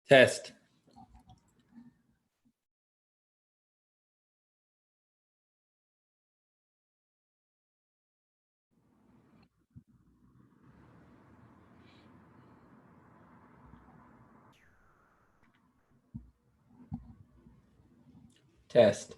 Test. Test.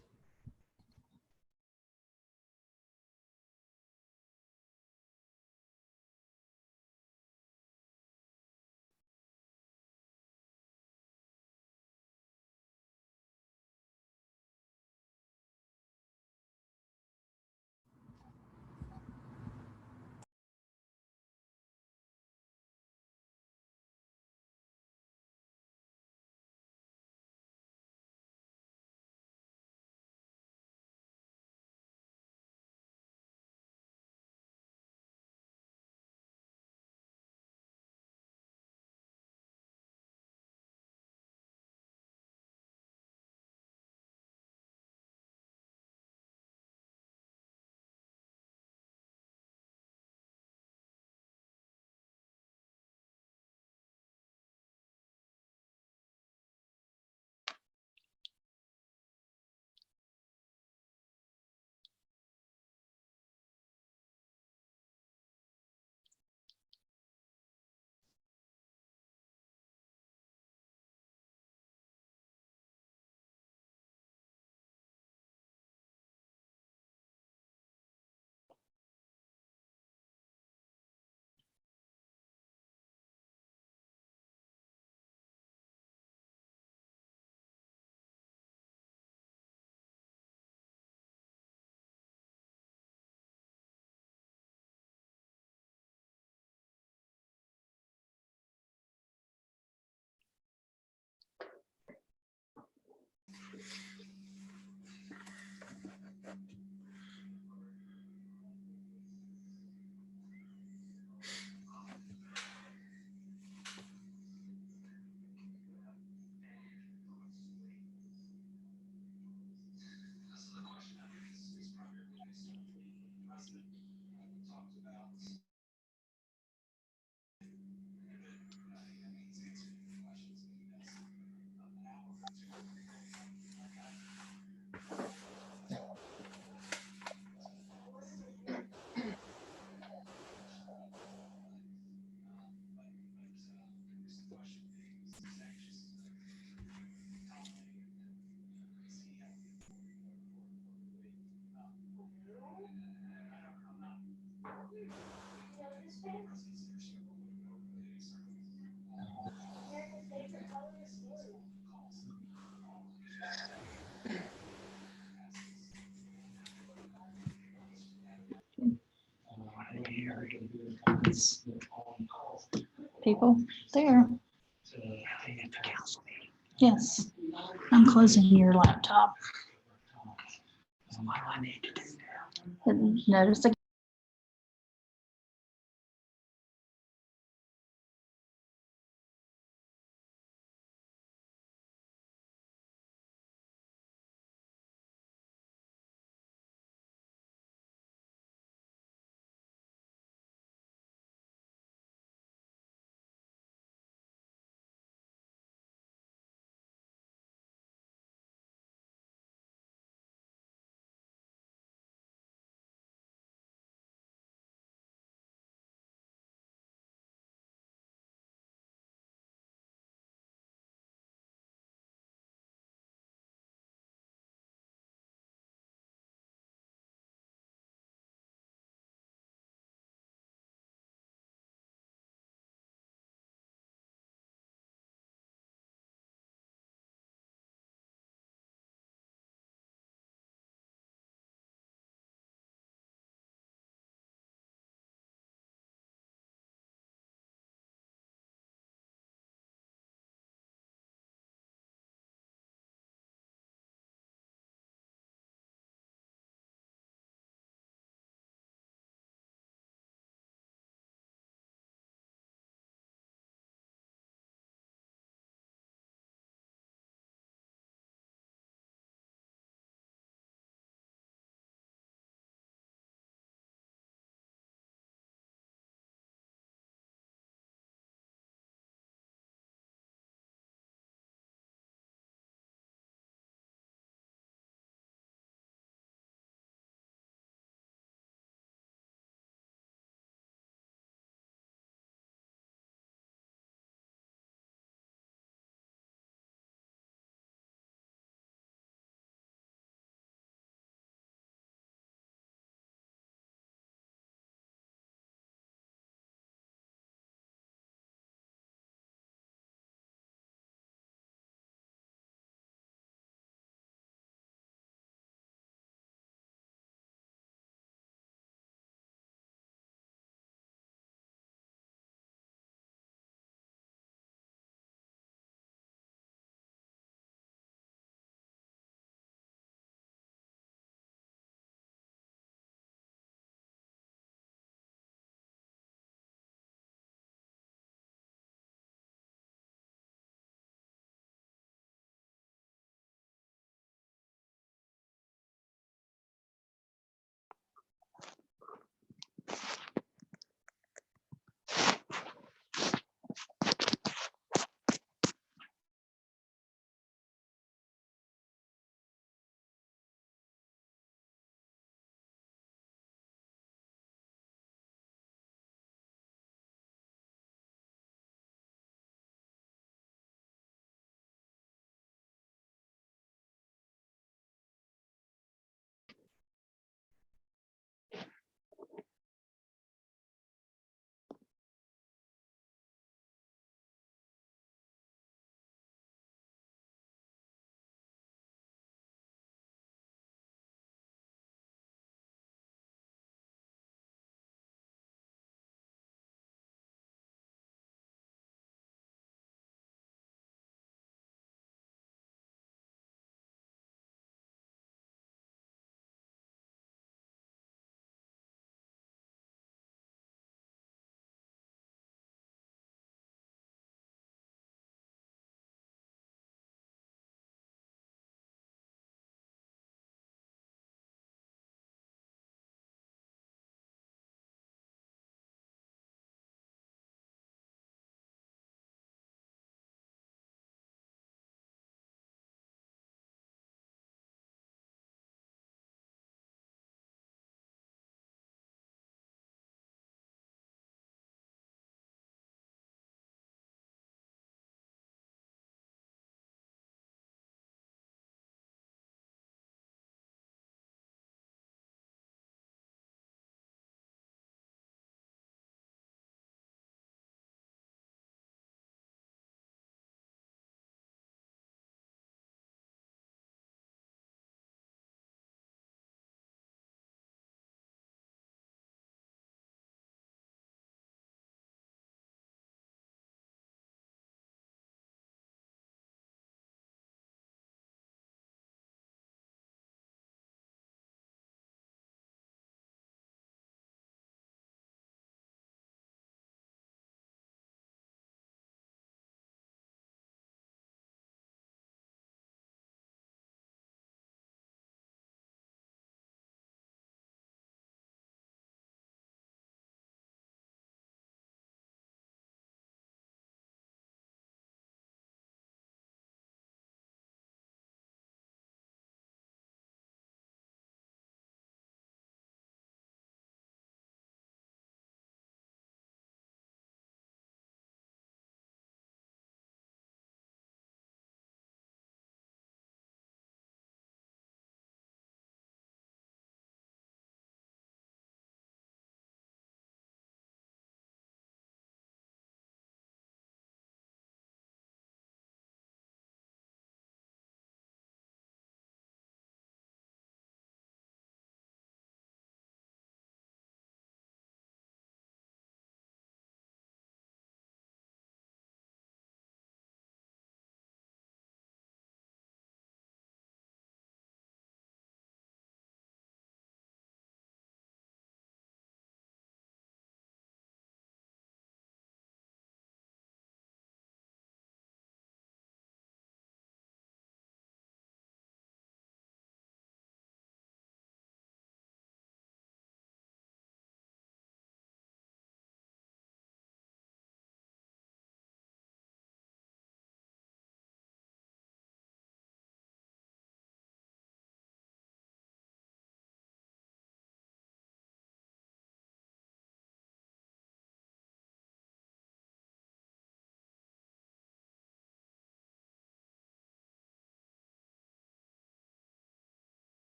People there. Yes, I'm closing your laptop. Notice the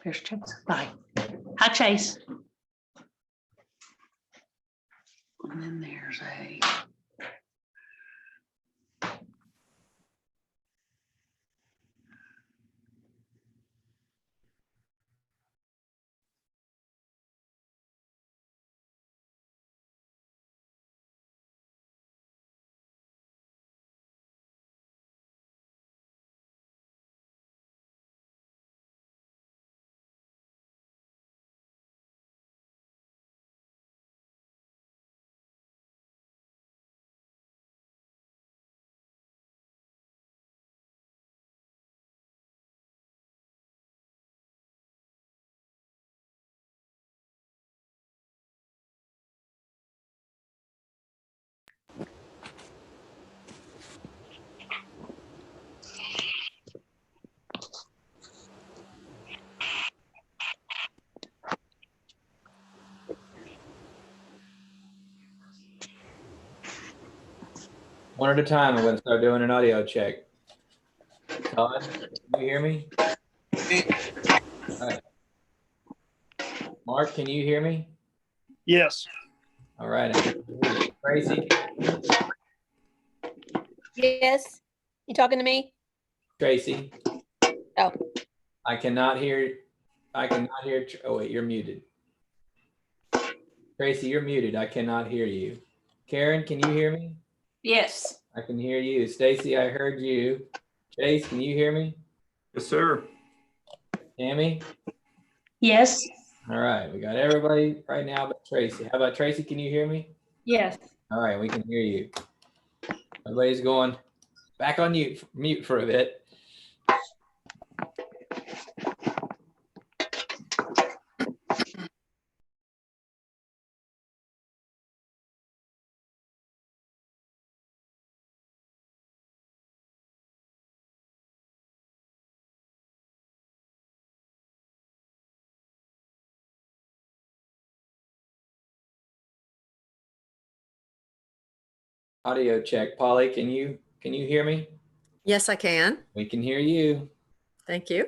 There's Chase. Bye. Hi, Chase. And then there's a. One at a time, I'm going to start doing an audio check. Todd, can you hear me? All right. Mark, can you hear me? Yes. All right. Tracy, Yes. You talking to me? Tracy. Oh. I cannot hear. Oh, wait, you're muted. Tracy, you're muted. I cannot hear you. Karen, can you hear me? Yes. I can hear you. Stacy, I heard you. Chase, can you hear me? Yes, sir. Tammy? Yes. All right, we got everybody right now but Tracy. How about Tracy? Can you hear me? Yes. All right, we can hear you. Everybody's going back on mute for a bit. Audio check. Polly, can you hear me? Yes, I can. We can hear you. Thank you.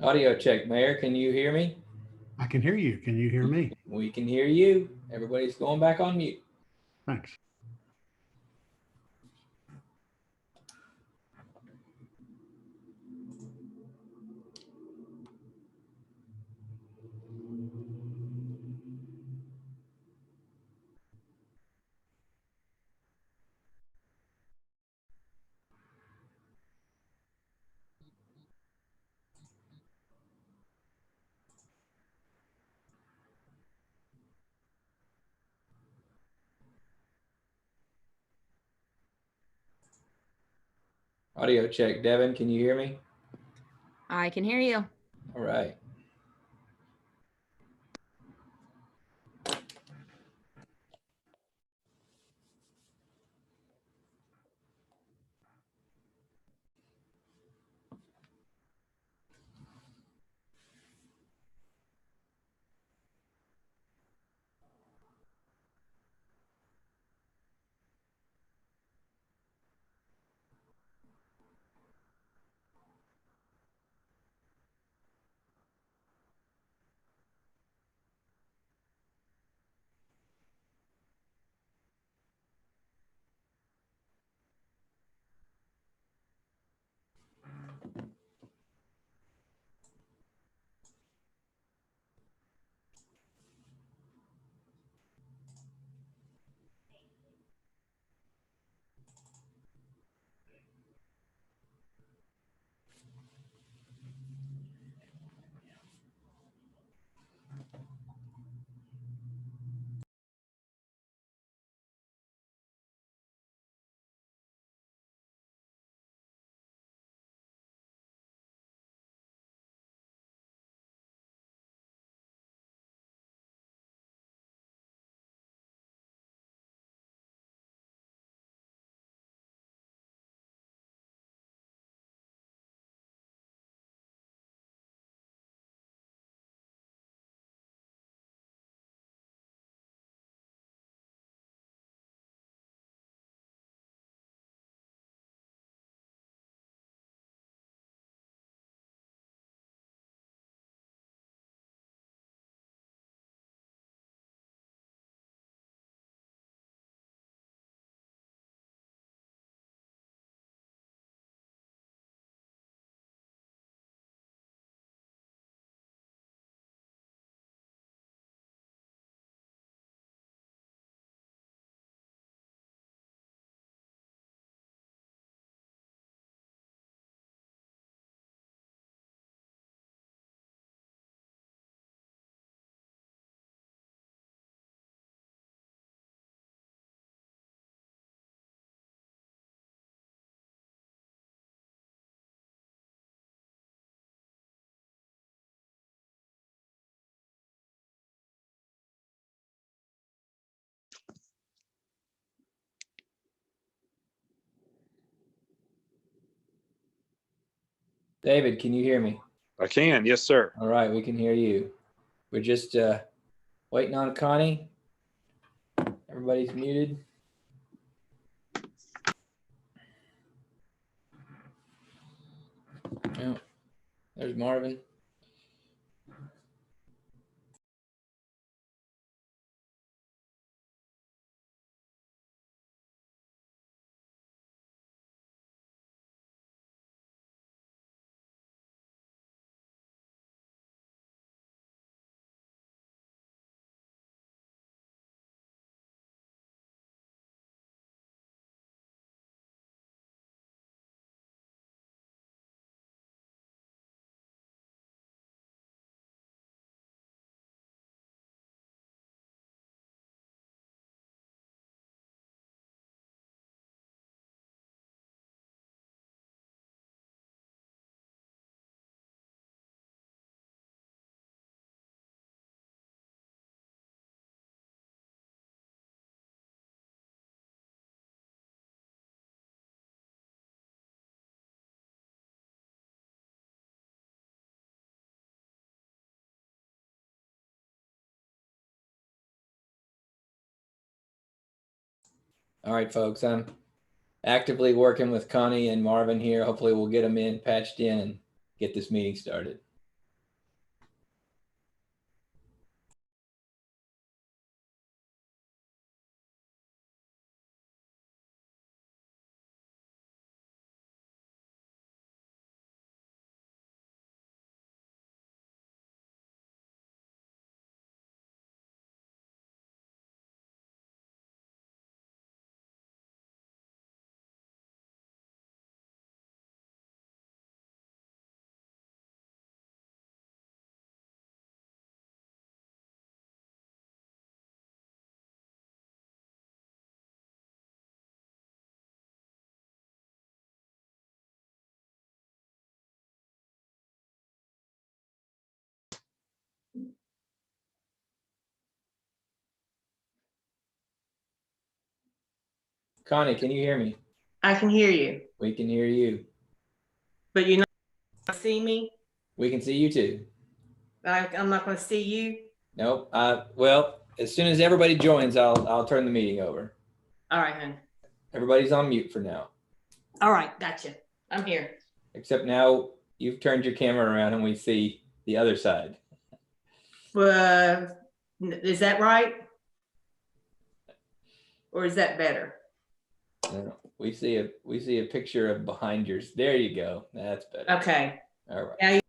Audio check. Mayor, can you hear me? I can hear you. Can you hear me? We can hear you. Everybody's going back on mute. Thanks. Audio check. Devin, can you hear me? I can hear you. All right. David, can you hear me? I can. Yes, sir. All right, we can hear you. We're just waiting on Connie. Everybody's muted. Oh, there's Marvin. All right, folks, I'm actively working with Connie and Marvin here. Hopefully we'll get them in, patched in, and get this meeting started. Connie, can you hear me? I can hear you, We can hear you. but you're not gonna see me. We can see you too. I'm not gonna see you. Nope. Well, as soon as everybody joins, I'll turn the meeting over. All right, hon. Everybody's on mute for now, All right, gotcha. I'm here. except now you've turned your camera around and we see the other side. Is that right? Or is that better? We see a picture of behind yours. There you go. That's better. Okay. All right. Now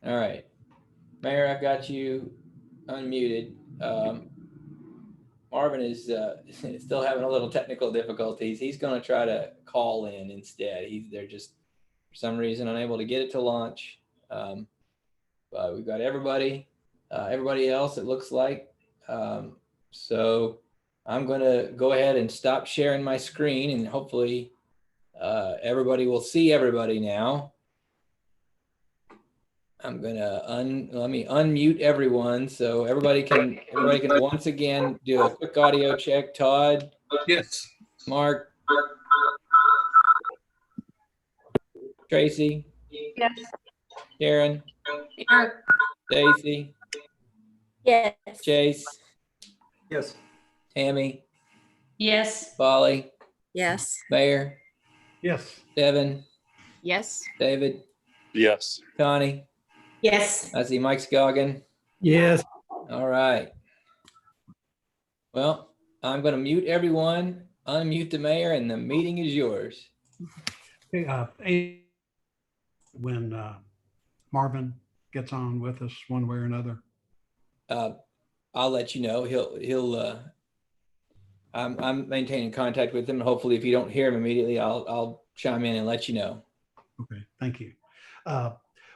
All right. Mayor, I've got you unmuted. Marvin is still having a little technical difficulties. He's going to try to call in instead. They're just, for some reason, unable to get it to launch. But we've got everybody else, it looks like. So I'm going to go ahead and stop sharing my screen, and hopefully everybody will see everybody now. I'm gonna let me unmute everyone so everybody can once again do a quick audio check. Todd, Yes. Mark, Tracy, Yes. Karen, Here. Stacy, Yes. Chase, Yes. Tammy, Yes. Polly, Yes. Mayor, Yes. Devin, Yes. David, Yes. Connie. Yes. I see Mike Scoggin. Yes. All right. Well, I'm going to mute everyone, unmute the mayor, and the meeting is yours. Hey, when Marvin gets on with us one way or another. I'll let you know. I'm maintaining contact with him. And hopefully if you don't hear him immediately, I'll chime in and let you know. Okay, thank you.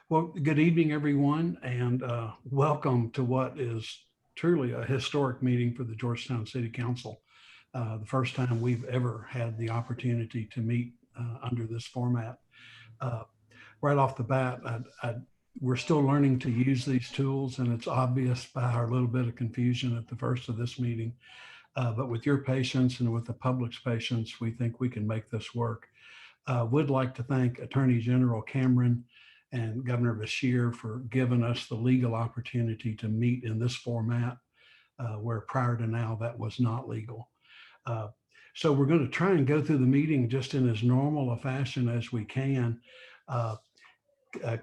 Well, good evening, everyone, and welcome to what is truly a historic meeting for the Georgetown City Council. The first time we've ever had the opportunity to meet under this format. Right off the bat, we're still learning to use these tools, and it's obvious by our little bit of confusion at the first of this meeting. But with your patience and with the public's patience, we think we can make this work. Would like to thank Attorney General Cameron and Governor Beshear for giving us the legal opportunity to meet in this format, where prior to now that was not legal. So we're going to try and go through the meeting just in as normal a fashion as we can.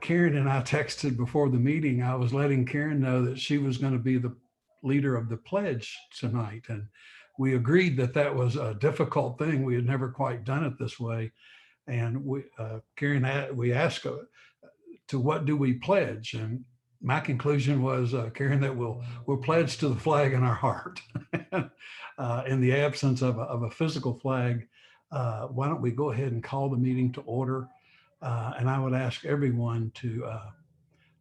Karen and I texted before the meeting. I was letting Karen know that she was going to be the leader of the pledge tonight. And we agreed that that was a difficult thing. We had never quite done it this way. And Karen, we asked her, to what do we pledge? And my conclusion was, Karen, that we'll pledge to the flag in our heart. In the absence of a physical flag, why don't we go ahead and call the meeting to order? And I would ask everyone to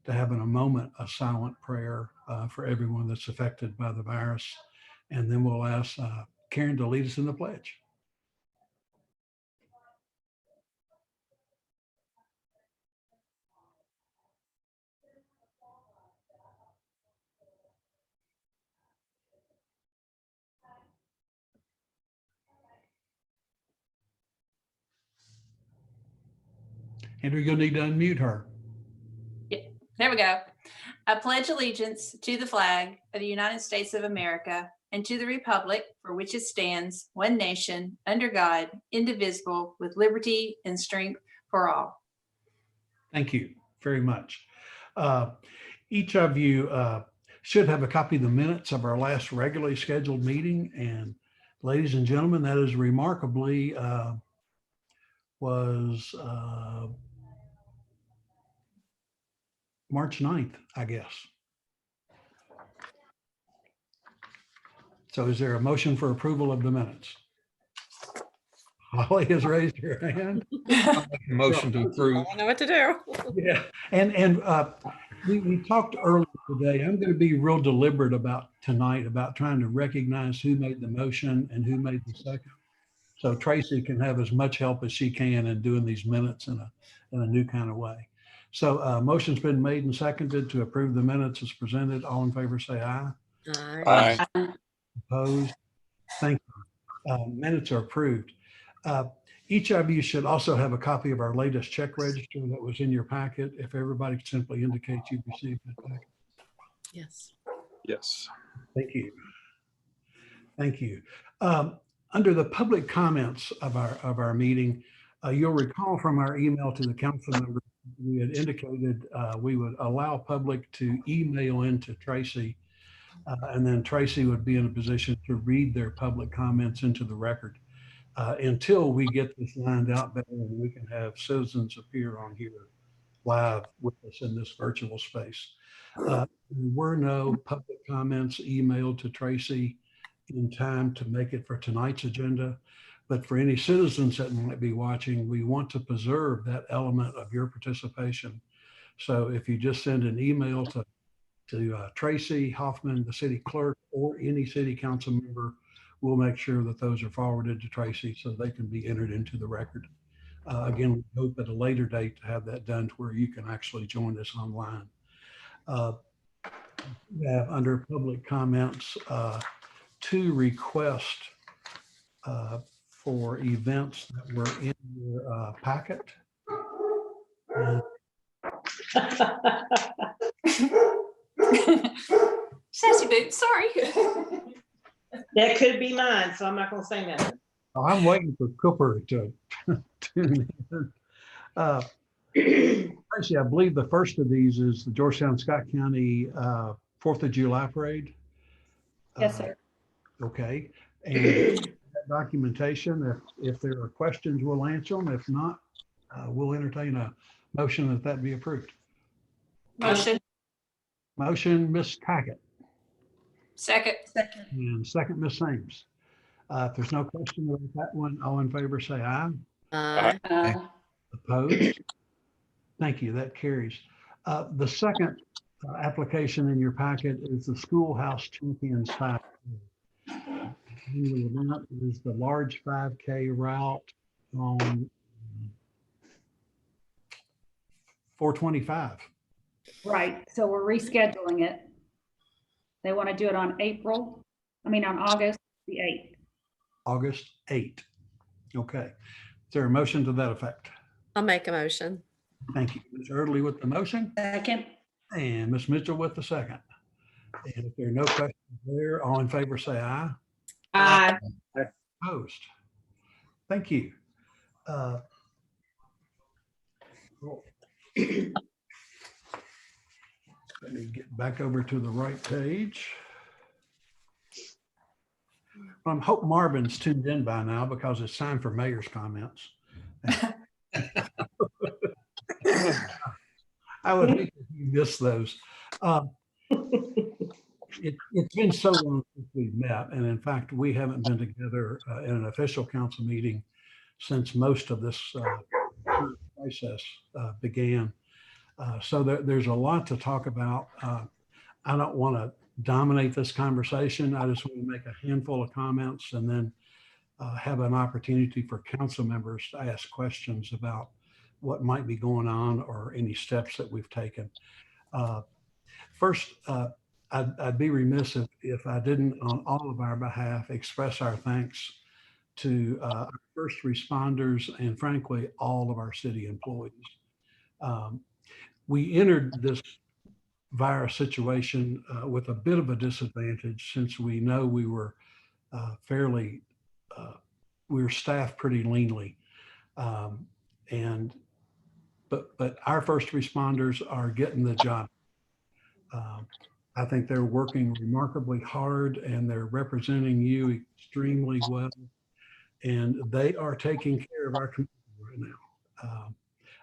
have in a moment a silent prayer for everyone that's affected by the virus. And then we'll ask Karen to lead us in the pledge. Andrew, you'll need to unmute her. There we go. I pledge allegiance to the flag of the United States of America and to the republic for which it stands, one nation, under God, indivisible, with liberty and strength for all. Thank you very much. Each of you should have a copy of the minutes of our last regularly scheduled meeting. And ladies and gentlemen, that is remarkably was March 9th, I guess. So is there a motion for approval of the minutes? Holly has raised her hand. Motion to approve. I don't know what to do. Yeah, and we talked earlier today. I'm going to be real deliberate about tonight about trying to recognize who made the motion and who made the second. So Tracy can have as much help as she can in doing these minutes in a new kind of way. So motion's been made and seconded to approve the minutes as presented. All in favor, say aye. Aye. Opposed? Thank you. Minutes are approved. Each of you should also have a copy of our latest check register that was in your packet. If everybody could simply indicate you've received that packet. Yes. Yes. Thank you. Thank you. Under the public comments of our meeting, you'll recall from our email to the council members, we had indicated we would allow public to email into Tracy, and then Tracy would be in a position to read their public comments into the record until we get this lined out better and we can have citizens appear on here live with us in this virtual space. There were no public comments emailed to Tracy in time to make it for tonight's agenda. But for any citizens that might be watching, we want to preserve that element of your participation. So if you just send an email to Tracy Hoffman, the city clerk, or any city council member, we'll make sure that those are forwarded to Tracy so they can be entered into the record. Again, we hope at a later date to have that done to where you can actually join us online. We have under public comments, 2 requests for events that were in your packet. Sassy boots, sorry. That could be mine, so I'm not gonna say nothing. I'm waiting for Cooper to tune in. Actually, I believe the first of these is the Georgetown Scott County 4th of July parade. Yes, sir. Okay, and that documentation, if there are questions, we'll answer them. If not, we'll entertain a motion that that be approved. Motion. Motion, Ms. Tackett, Second. and second, Ms. Ames. If there's no question about that one, all in favor say aye. Aye. Opposed? Thank you, that carries. The second application in your packet is the Schoolhouse Champions 5K. The event is the large 5K route on 425. Right, so we're rescheduling it. They want to do it on August the 8th. August 8th. Okay. Is there a motion to that effect? I'll make a motion. Thank you. Ms. Erdley with the motion Second. and Ms. Mitchell with the second. And if there are no questions there, all in favor say aye. Aye. Opposed? Thank you. Let me get back over to the right page. I hope Marvin's tuned in by now because it's time for mayor's comments. I would hate if you miss those. It's been so long since we've met, and in fact, we haven't been together in an official council meeting since most of this process began. So there's a lot to talk about. I don't want to dominate this conversation. I just want to make a handful of comments and then have an opportunity for council members to ask questions about what might be going on or any steps that we've taken. First, I'd be remiss if I didn't, on all of our behalf, express our thanks to our first responders and frankly, all of our city employees. We entered this virus situation with a bit of a disadvantage since we know we were we were staffed pretty leanly. But our first responders are getting the job. I think they're working remarkably hard and they're representing you extremely well. And they are taking care of our community right now.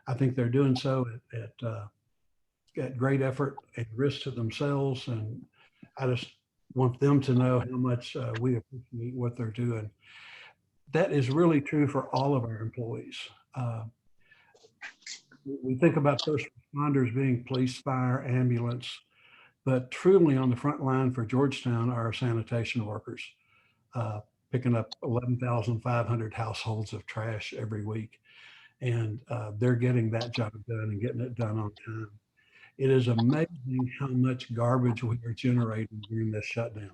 I think they're doing so at great effort and risk to themselves. And I just want them to know how much we appreciate what they're doing. That is really true for all of our employees. We think about first responders being police, fire, ambulance, but truly on the front line for Georgetown are our sanitation workers, picking up 11,500 households of trash every week. And they're getting that job done and getting it done on time. It is amazing how much garbage we are generating during this shutdown.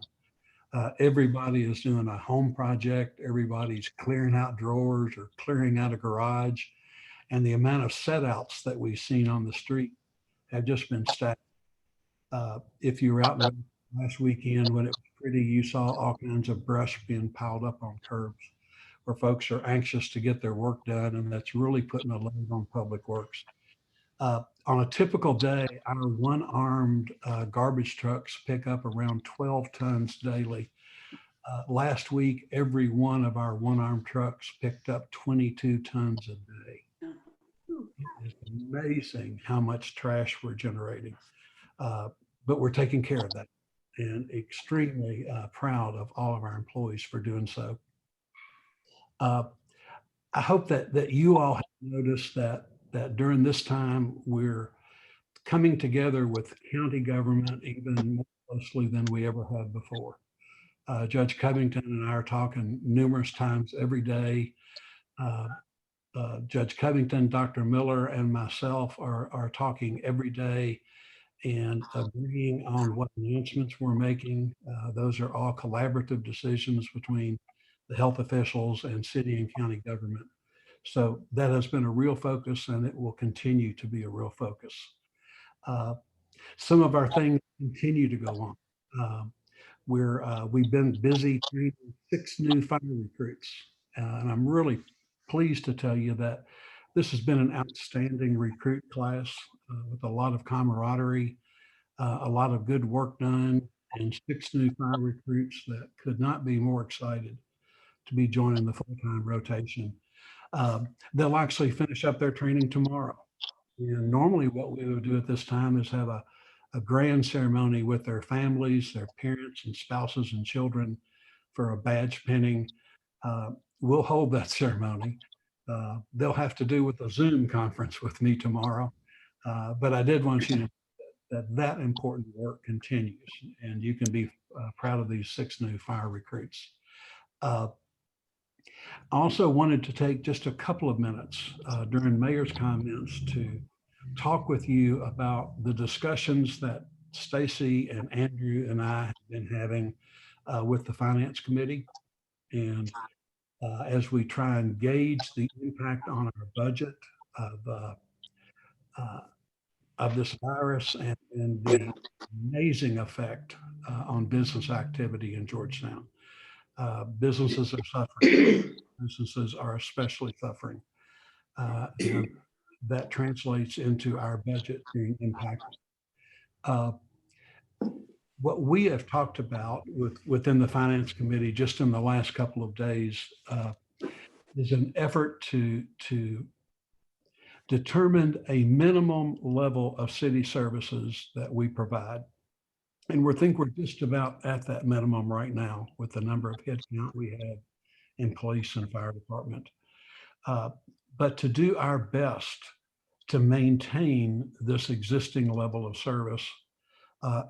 Everybody is doing a home project. Everybody's clearing out drawers or clearing out a garage. And the amount of set outs that we've seen on the street have just been stacked. If you were out last weekend when it was pretty, you saw all kinds of brush being piled up on curbs where folks are anxious to get their work done, and that's really putting a load on Public Works. On a typical day, our one-armed garbage trucks pick up around 12 tons daily. Last week, every one of our one-armed trucks picked up 22 tons a day. It is amazing how much trash we're generating. But we're taking care of that and extremely proud of all of our employees for doing so. I hope that you all have noticed that during this time, we're coming together with county government even more closely than we ever have before. Judge Covington and I are talking numerous times every day. Judge Covington, Dr. Miller, and myself are talking every day and agreeing on what announcements we're making. Those are all collaborative decisions between the health officials and city and county government. So that has been a real focus, and it will continue to be a real focus. Some of our things continue to go on. We've been busy training 6 new fire recruits, and I'm really pleased to tell you that this has been an outstanding recruit class with a lot of camaraderie, a lot of good work done, and 6 new fire recruits that could not be more excited to be joining the full-time rotation. They'll actually finish up their training tomorrow. And normally what we would do at this time is have a grand ceremony with their families, their parents and spouses and children for a badge pinning. We'll hold that ceremony. They'll have to do with a Zoom conference with me tomorrow. But I did want you to know that important work continues, and you can be proud of these 6 new fire recruits. I also wanted to take just a couple of minutes during Mayor's comments to talk with you about the discussions that Stacy and Andrew and I have been having with the Finance Committee. And as we try and gauge the impact on our budget of this virus and the amazing effect on business activity in Georgetown. Businesses are suffering. Businesses are especially suffering. And that translates into our budget being impacted. What we have talked about within the Finance Committee just in the last couple of days is an effort to determine a minimum level of city services that we provide. And we think we're just about at that minimum right now with the number of headcount we have in police and fire department. But to do our best to maintain this existing level of service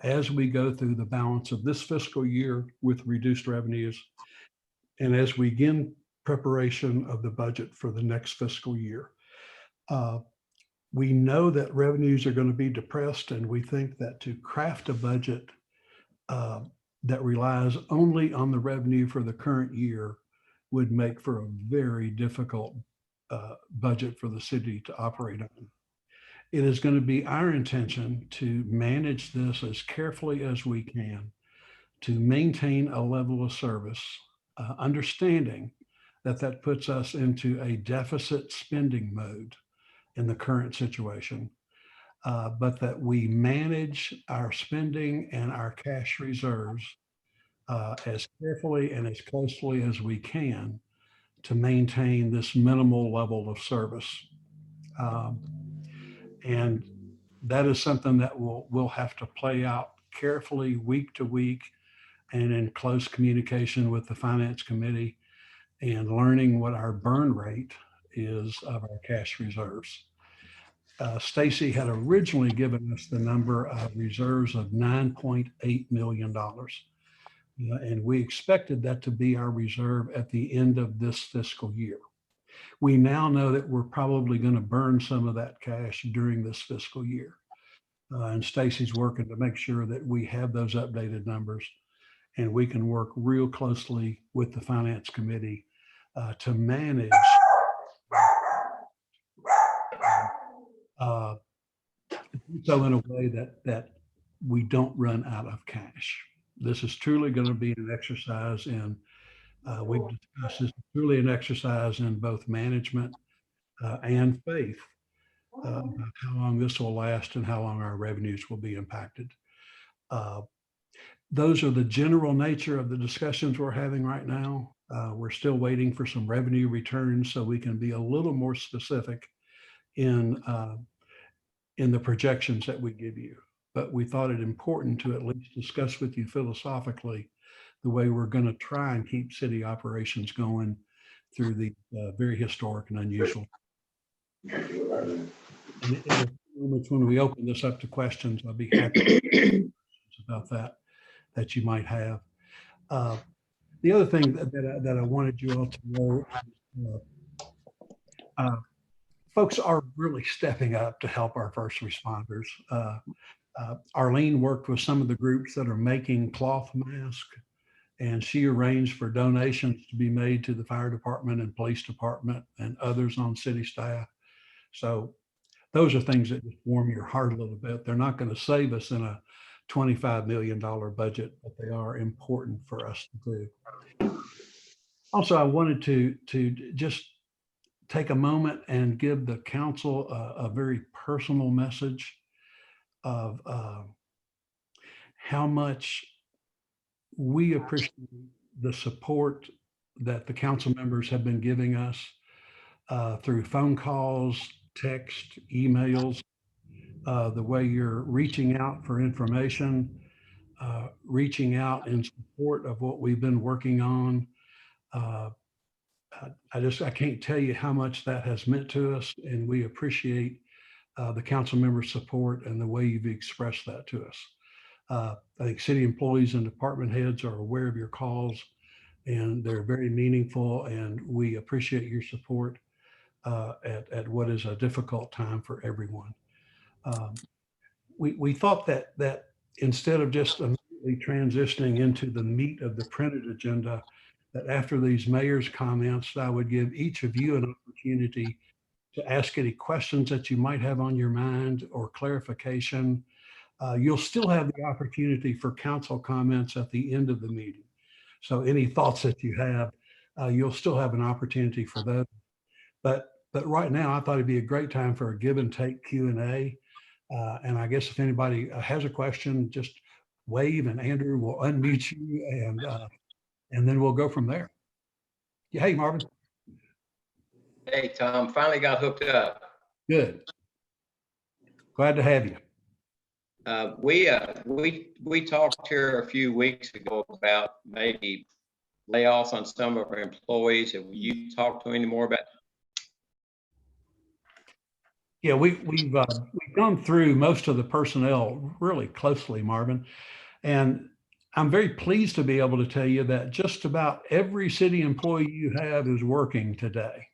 as we go through the balance of this fiscal year with reduced revenues, and as we begin preparation of the budget for the next fiscal year. We know that revenues are going to be depressed, and we think that to craft a budget that relies only on the revenue for the current year would make for a very difficult budget for the city to operate on. It is going to be our intention to manage this as carefully as we can to maintain a level of service, understanding that puts us into a deficit spending mode in the current situation, but that we manage our spending and our cash reserves as carefully and as closely as we can to maintain this minimal level of service. And that is something that we'll have to play out carefully week to week and in close communication with the Finance Committee and learning what our burn rate is of our cash reserves. Stacy had originally given us the number of reserves of $9.8 million. And we expected that to be our reserve at the end of this fiscal year. We now know that we're probably going to burn some of that cash during this fiscal year. And Stacy's working to make sure that we have those updated numbers, and we can work real closely with the Finance Committee to manage so in a way that we don't run out of cash. This is truly going to be an exercise in, we've discussed this, truly an exercise in both management and faith about how long this will last and how long our revenues will be impacted. Those are the general nature of the discussions we're having right now. We're still waiting for some revenue returns so we can be a little more specific in in the projections that we give you. But we thought it important to at least discuss with you philosophically the way we're going to try and keep city operations going through the very historic and unusual. And in a few moments when we open this up to questions, I'll be happy to answer about that you might have. The other thing that I wanted you all to know, folks are really stepping up to help our first responders. Arlene worked with some of the groups that are making cloth masks, and she arranged for donations to be made to the fire department and police department and others on city staff. So those are things that just warm your heart a little bit. They're not going to save us in a $25 million budget, but they are important for us to do. Also, I wanted to just take a moment and give the council a very personal message of how much we appreciate the support that the council members have been giving us through phone calls, text, emails, the way you're reaching out for information, reaching out in support of what we've been working on. I can't tell you how much that has meant to us, and we appreciate the council members' support and the way you've expressed that to us. I think city employees and department heads are aware of your calls, and they're very meaningful, and we appreciate your support at what is a difficult time for everyone. We thought that instead of just immediately transitioning into the meat of the printed agenda, that after these mayor's comments, I would give each of you an opportunity to ask any questions that you might have on your mind or clarification. You'll still have the opportunity for council comments at the end of the meeting. So any thoughts that you have, you'll still have an opportunity for that. But right now, I thought it'd be a great time for a give and take Q&A. And I guess if anybody has a question, just wave and Andrew will unmute you, and then we'll go from there. Yeah, hey, Marvin. Hey, Tom, finally got hooked up. Good. Glad to have you. We talked here a few weeks ago about maybe layoffs on some of our employees. Have you talked to any more about? Yeah, we've gone through most of the personnel really closely, Marvin, and I'm very pleased to be able to tell you that just about every city employee you have is working today.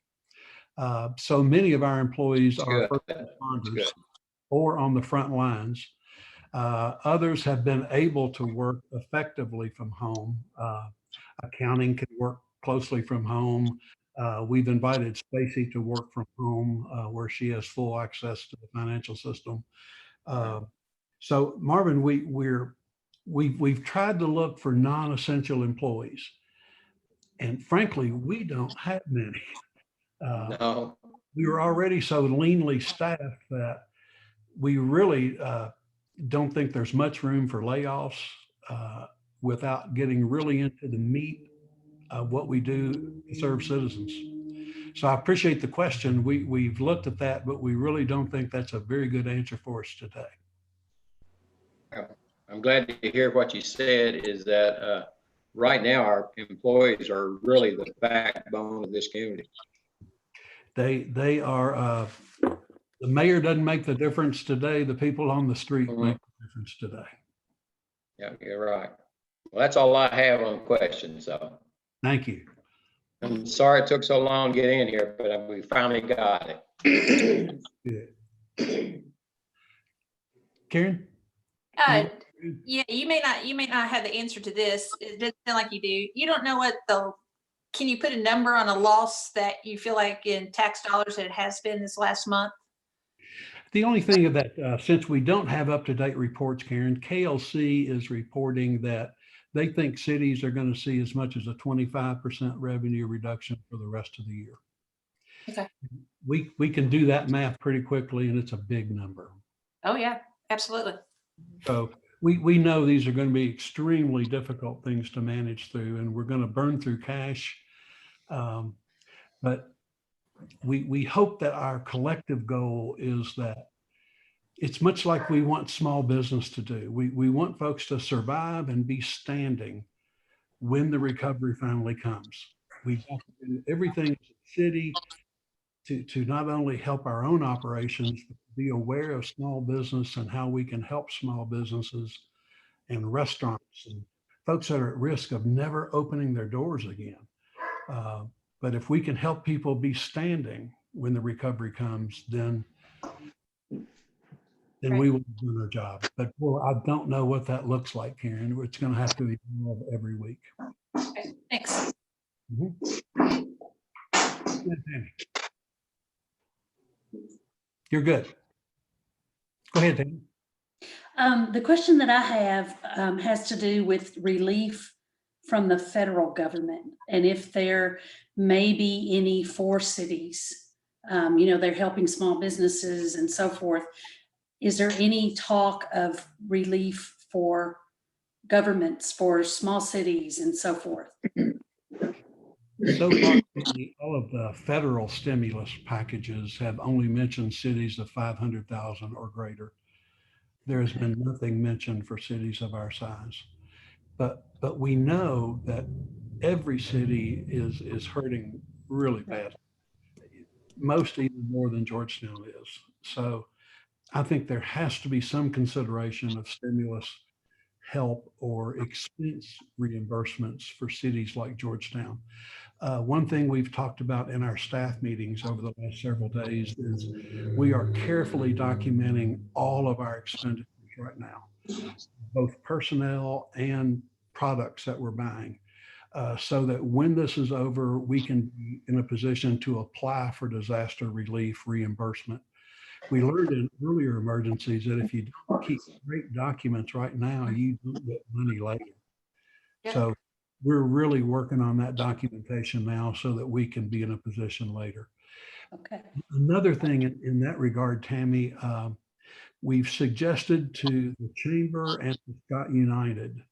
So many of our employees are first responders or on the front lines. Others have been able to work effectively from home. Accounting can work closely from home. We've invited Stacy to work from home where she has full access to the financial system. So Marvin, we've tried to look for non-essential employees, and frankly, we don't have many. No. We were already so leanly staffed that we really don't think there's much room for layoffs without getting really into the meat of what we do to serve citizens. So I appreciate the question. We've looked at that, but we really don't think that's a very good answer for us today. I'm glad to hear what you said is that right now our employees are really the backbone of this community. They are, the mayor doesn't make the difference today. The people on the street make the difference today. Yeah, you're right. Well, that's all I have on questions. So thank you. I'm sorry it took so long to get in here, but we finally got it. Good. Karen? Yeah, you may not have the answer to this. It doesn't sound like you do. You don't know can you put a number on a loss that you feel like in tax dollars that it has been this last month? The only thing of that, since we don't have up-to-date reports, Karen, KLC is reporting that they think cities are going to see as much as a 25% revenue reduction for the rest of the year. Okay. We can do that math pretty quickly, and it's a big number. Oh yeah, absolutely. So we know these are going to be extremely difficult things to manage through, and we're going to burn through cash. But we hope that our collective goal is that it's much like we want small business to do. We want folks to survive and be standing when the recovery finally comes. We have to do everything as a city to not only help our own operations, but be aware of small business and how we can help small businesses and restaurants and folks that are at risk of never opening their doors again. But if we can help people be standing when the recovery comes, then we will do our job. But boy, I don't know what that looks like, Karen. It's going to have to evolve every week. Okay, thanks. Mhm. Yeah, Tammy. You're good. Go ahead, Tammy. The question that I have has to do with relief from the federal government, and if there may be any for cities, they're helping small businesses and so forth. Is there any talk of relief for governments, for small cities and so forth? So far, all of the federal stimulus packages have only mentioned cities of 500,000 or greater. There has been nothing mentioned for cities of our size. But we know that every city is hurting really bad. Most even more than Georgetown is. So I think there has to be some consideration of stimulus help or expense reimbursements for cities like Georgetown. One thing we've talked about in our staff meetings over the last several days is we are carefully documenting all of our expenditures right now, both personnel and products that we're buying, so that when this is over, we can be in a position to apply for disaster relief reimbursement. We learned in earlier emergencies that if you don't keep great documents right now, you don't get money later. Yeah. So we're really working on that documentation now so that we can be in a position later. Okay. Another thing in that regard, Tammy, we've suggested to the Chamber and to Scott United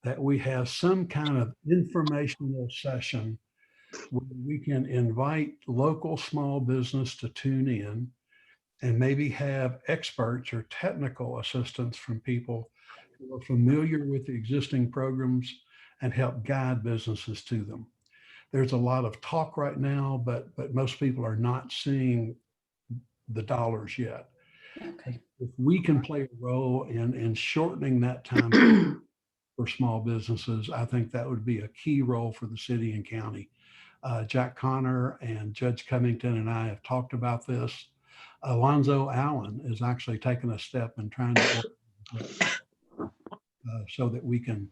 that we have some kind of informational session where we can invite local small business to tune in and maybe have experts or technical assistance from people who are familiar with the existing programs and help guide businesses to them. There's a lot of talk right now, but most people are not seeing the dollars yet. Okay. If we can play a role in shortening that time for small businesses, I think that would be a key role for the city and county. Jack Connor and Judge Covington and I have talked about this. Alonzo Allen is actually taking a step and trying to work so that we can,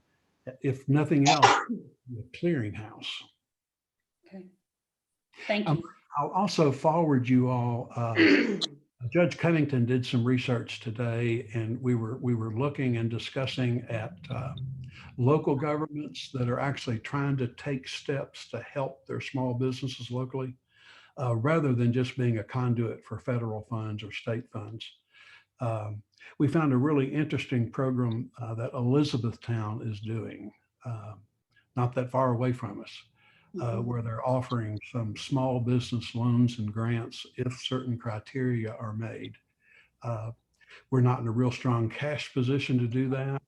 if nothing else, be a clearinghouse. Okay. Thank you. I'll also forward you all. Judge Covington did some research today, and we were looking and discussing at local governments that are actually trying to take steps to help their small businesses locally, rather than just being a conduit for federal funds or state funds. We found a really interesting program that Elizabethtown is doing, not that far away from us, where they're offering some small business loans and grants if certain criteria are made. We're not in a real strong cash position to do that,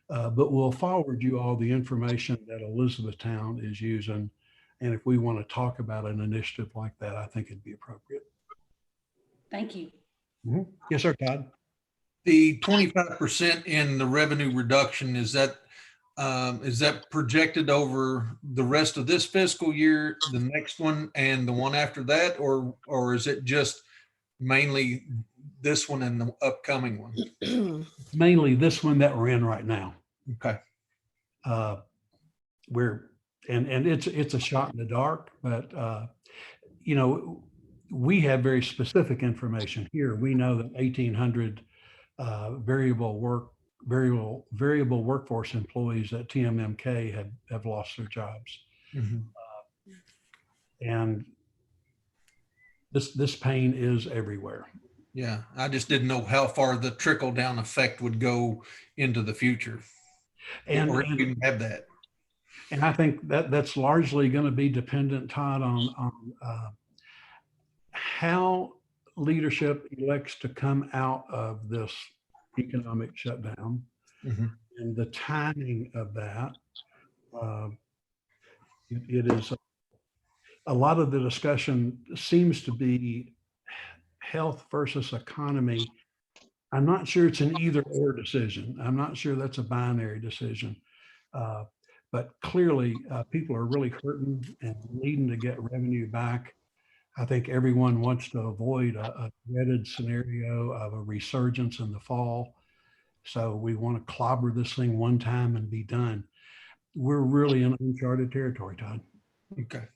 but we'll forward you all the information that Elizabethtown is using. And if we want to talk about an initiative like that, I think it'd be appropriate. Thank you. Mm-hmm. Yes, sir, Todd. The 25% in the revenue reduction, is that projected over the rest of this fiscal year, the next one, and the one after that, or is it just mainly this one and the upcoming one? Mainly this one that we're in right now. Okay. And it's a shot in the dark, but we have very specific information here. We know that 1,800 variable workforce employees at TMMK have lost their jobs. Mm-hmm. And this pain is everywhere. Yeah, I just didn't know how far the trickle down effect would go into the future, or you didn't have that. And I think that's largely going to be dependent, Todd, on how leadership elects to come out of this economic shutdown Mhm. and the timing of that, it is a lot of the discussion seems to be health versus economy. I'm not sure it's an either or decision. I'm not sure that's a binary decision. But clearly, people are really hurting and needing to get revenue back. I think everyone wants to avoid a dreaded scenario of a resurgence in the fall. So we want to clobber this thing one time and be done. We're really in uncharted territory, Todd. Okay.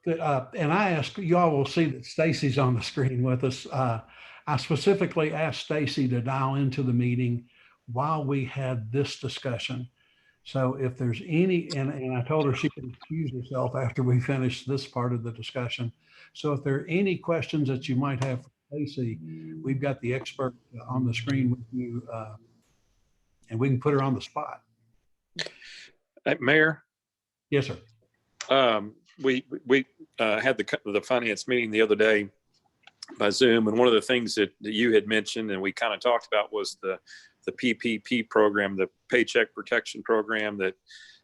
And I asked, you all will see that Stacy's on the screen with us. I specifically asked Stacy to dial into the meeting while we had this discussion. So if there's any, and I told her she could excuse herself after we finish this part of the discussion. So if there are any questions that you might have for Stacy, we've got the expert on the screen with you, and we can put her on the spot. Mayor, Yes, sir. we had the finance meeting the other day by Zoom, and one of the things that you had mentioned and we kind of talked about was the PPP program, the Paycheck Protection Program that,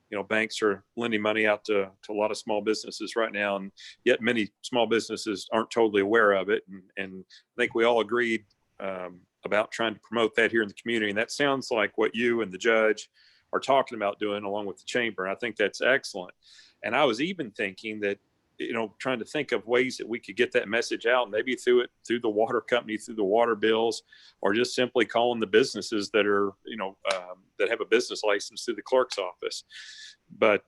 you know, banks are lending money out to a lot of small businesses right now, and yet many small businesses aren't totally aware of it. And I think we all agreed about trying to promote that here in the community. And that sounds like what you and the judge are talking about doing along with the chamber. I think that's excellent. And I was even thinking that, you know, trying to think of ways that we could get that message out, maybe through the water company, through the water bills, or just simply calling the businesses that are, you know, that have a business license through the clerk's office. But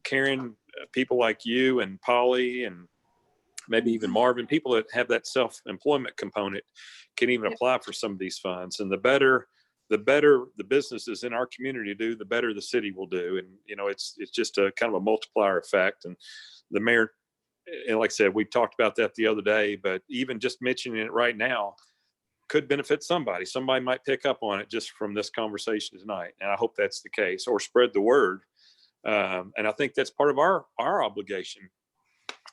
Karen, people like you and Polly and maybe even Marvin, people that have that self-employment component can even apply for some of these funds. And the better the businesses in our community do, the better the city will do. And, you know, it's just a kind of a multiplier effect. And the mayor, and like I said, we talked about that the other day, but even just mentioning it right now could benefit somebody. Somebody might pick up on it just from this conversation tonight. And I hope that's the case, or spread the word. And I think that's part of our obligation.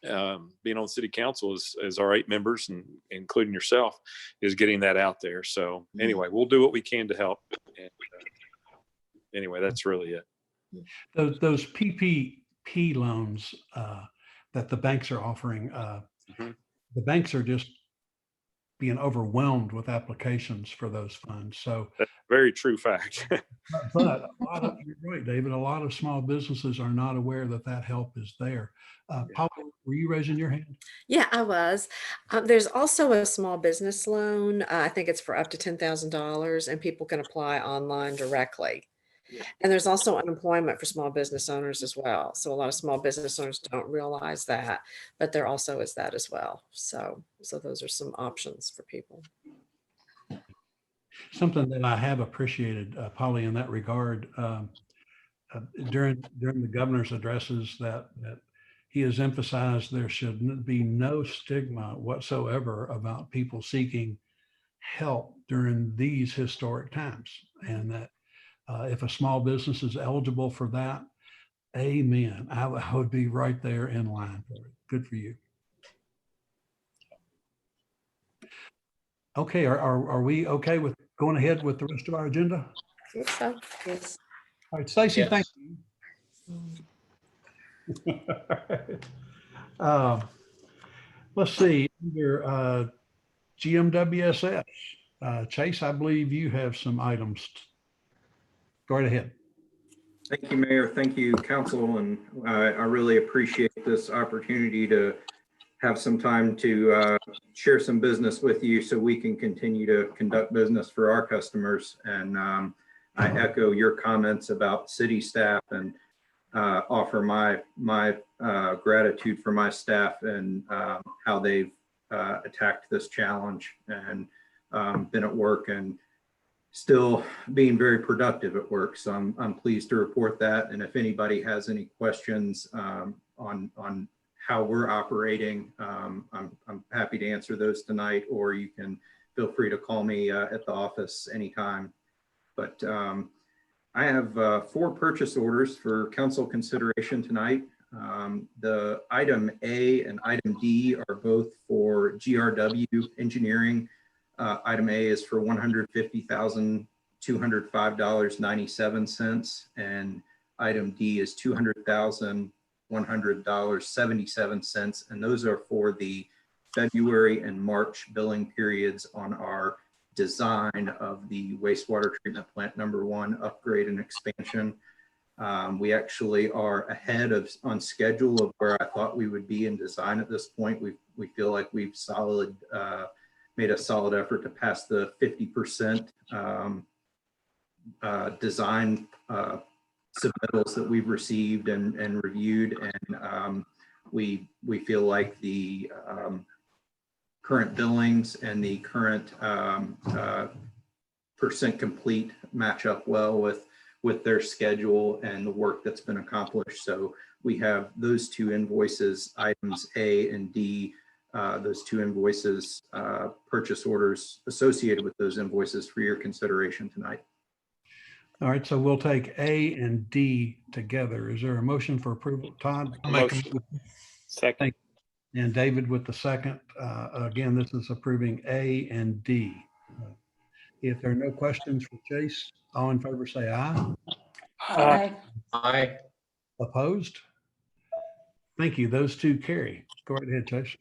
Being on city council as our 8 members, and including yourself, is getting that out there. So anyway, we'll do what we can to help. And, anyway, that's really it. Those PPP loans that the banks are offering, the banks are just being overwhelmed with applications for those funds. So That's a very true fact. but you're right, David, a lot of small businesses are not aware that help is there. Paula, were you raising your hand? Yeah, I was. There's also a small business loan. I think it's for up to $10,000, and people can apply online directly. And there's also unemployment for small business owners as well. So a lot of small business owners don't realize that, but there also is that as well. So those are some options for people. Something that I have appreciated, Polly, in that regard, during the governor's addresses, that he has emphasized there should be no stigma whatsoever about people seeking help during these historic times, and that if a small business is eligible for that, amen. I would be right there in line for it. Good for you. Okay, are we okay with going ahead with the rest of our agenda? I think so. Yes. All right, Stacy, Yes. thank you. Let's see, under GMWSS, Chase, I believe you have some items. Go right ahead. Thank you, Mayor. Thank you, Council. And I really appreciate this opportunity to have some time to share some business with you so we can continue to conduct business for our customers. And I echo your comments about city staff and offer my gratitude for my staff and how they've attacked this challenge and been at work and still being very productive at work. So I'm pleased to report that. And if anybody has any questions on how we're operating, I'm happy to answer those tonight, or you can feel free to call me at the office anytime. But I have 4 purchase orders for council consideration tonight. The item A and item D are both for GRW engineering. Item A is for $150,205.97, and item D is $200,100.77, and those are for the February and March billing periods on our design of the wastewater treatment plant number 1 upgrade and expansion. We actually are ahead on schedule of where I thought we would be in design at this point. We feel like we've made a solid effort to pass the 50% design submittals that we've received and reviewed, and we feel like the current billings and the current percent complete match up well with their schedule and the work that's been accomplished. So we have those 2 invoices, items A and D, those 2 invoices, purchase orders associated with those invoices for your consideration tonight. All right, so we'll take A and D together. Is there a motion for approval? Todd? I'll make Motion. Second. And David with the second. Again, this is approving A and D. If there are no questions for Chase, all in favor say aye. Aye. Aye. Opposed? Thank you. Those 2 carry. Go right ahead, Chase.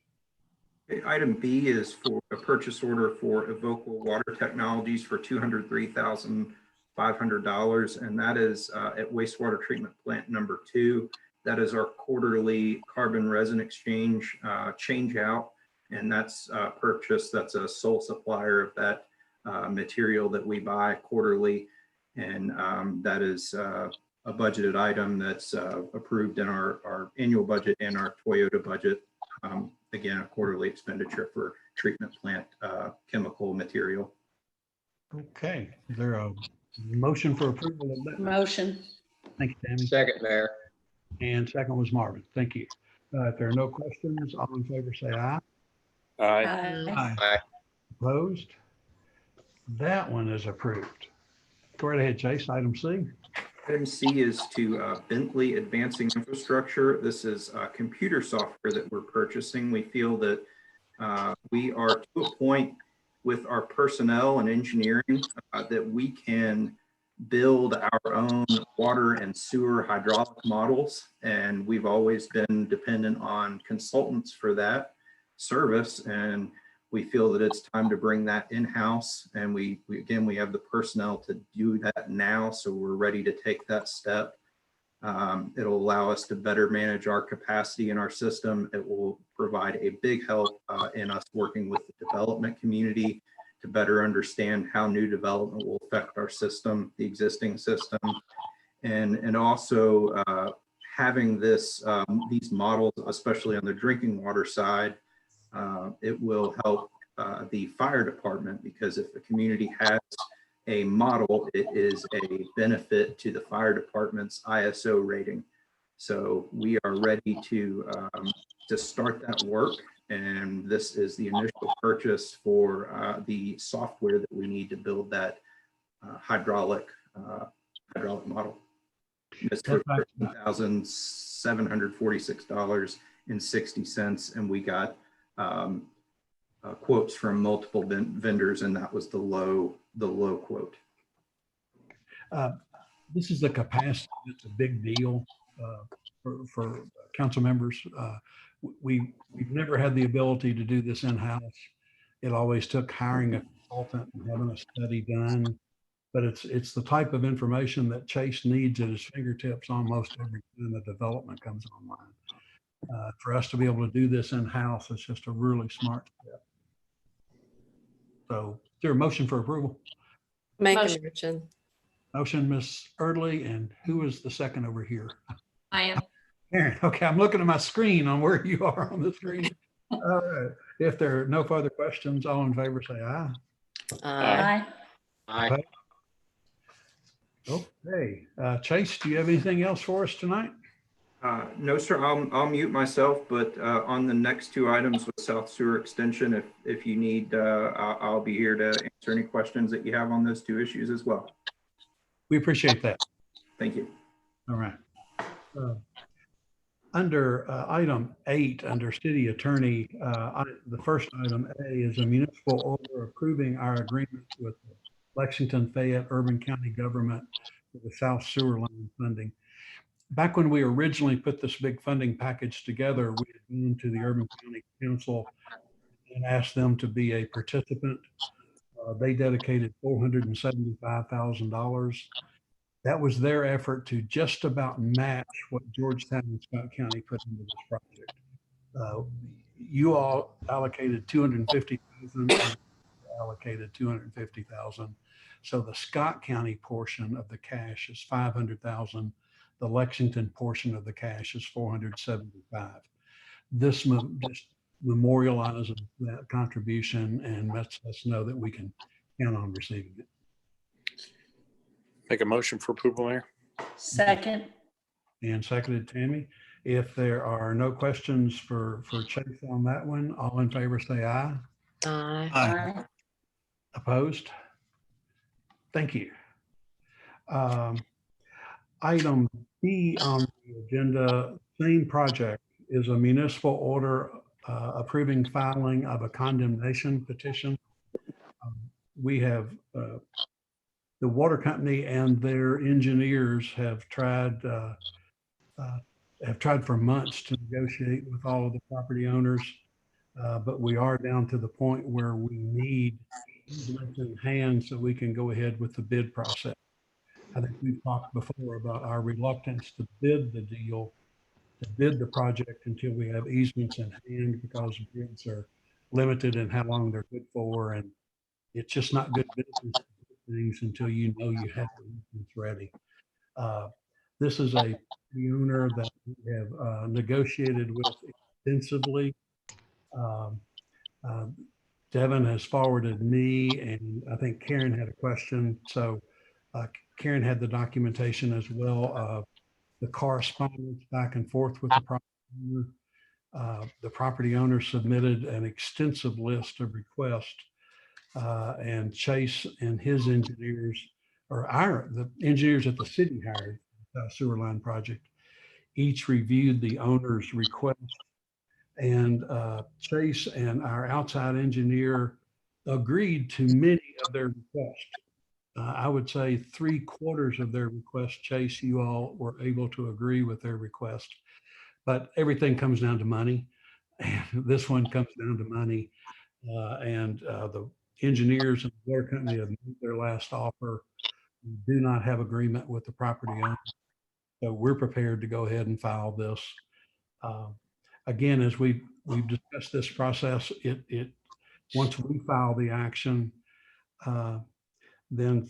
Okay, item B is for a purchase order for Evoqua Water Technologies for $203,500, and that is at wastewater treatment plant number 2. That is our quarterly carbon resin exchange change out, and that's purchase. That's a sole supplier of that material that we buy quarterly, and that is a budgeted item that's approved in our annual budget and our Toyota budget. Again, a quarterly expenditure for treatment plant chemical material. Okay, is there a motion for approval of that? Motion. Thank you, Tammy. Second, Mayor. And second was Marvin. Thank you. If there are no questions, all in favor say aye. Aye. Aye. Aye. Opposed? That one is approved. Go right ahead, Chase. Item C. Item C is to Bentley Advancing Infrastructure. This is computer software that we're purchasing. We feel that we are to a point with our personnel and engineering that we can build our own water and sewer hydraulic models. And we've always been dependent on consultants for that service. And we feel that it's time to bring that in-house. And we have the personnel to do that now. So we're ready to take that step. It'll allow us to better manage our capacity in our system. It will provide a big help in us working with the development community to better understand how new development will affect our system, the existing system, and also having these models, especially on the drinking water side, it will help the fire department, because if the community has a model, it is a benefit to the fire department's ISO rating. So we are ready to start that work. And this is the initial purchase for the software that we need to build that hydraulic model. It's for $1,746.60, and we got quotes from multiple vendors, and that was the low quote. This is the capacity. It's a big deal for council members. We've never had the ability to do this in-house. It always took hiring a consultant and having a study done. But it's the type of information that Chase needs at his fingertips almost every time the development comes online. For us to be able to do this in-house, it's just a really smart step. So is there a motion for approval? Make a Motion. motion. Motion, Ms. Erdley, and who is the second over here? I am. Aaron. Okay, I'm looking at my screen on where you are on the screen. All right. If there are no further questions, all in favor say aye. Aye. Aye. Okay. Chase, do you have anything else for us tonight? No, sir. I'll mute myself, but on the next 2 items with South Sewer Extension, if you need, I'll be here to answer any questions that you have on those 2 issues as well. We appreciate that. Thank you. All right. Under item 8, under city attorney, the first item A is a municipal order approving our agreement with the Lexington Fayette Urban County Government for the South Sewer Line funding. Back when we originally put this big funding package together, we had gone to the Urban County Council and asked them to be a participant. They dedicated $475,000. That was their effort to just about match what Georgetown and Scott County put into this project. You all allocated 250,000, allocated 250,000. So the Scott County portion of the cash is 500,000. The Lexington portion of the cash is 475. This memorializes that contribution and lets us know that we can count on receiving it. Make a motion for approval, Mayor. Second. And seconded Tammy. If there are no questions for Chase on that one, all in favor say aye. Aye. Opposed? Thank you. Item B on the agenda, same project, is a municipal order approving filing of a condemnation petition. We have the water company and their engineers have tried for months to negotiate with all of the property owners, but we are down to the point where we need easements in hand so we can go ahead with the bid process. I think we've talked before about our reluctance to bid the deal, to bid the project until we have easements in hand, because bids are limited in how long they're good for, and it's just not good business things until you know you have the easements ready. This is the owner that we have negotiated with extensively. Devin has forwarded me, and I think Karen had a question. So Karen had the documentation as well of the correspondence back and forth with the property owner. The property owner submitted an extensive list of requests, and Chase and his engineers, or the engineers that the city hired, sewer line project, each reviewed the owner's request, and Chase and our outside engineer agreed to many of their requests. I would say 3/4 of their requests, Chase, you all were able to agree with their request, but everything comes down to money. And this one comes down to money, and the engineers and the water company have made their last offer. We do not have agreement with the property owner, so we're prepared to go ahead and file this. Again, as we've discussed this process, it once we file the action, then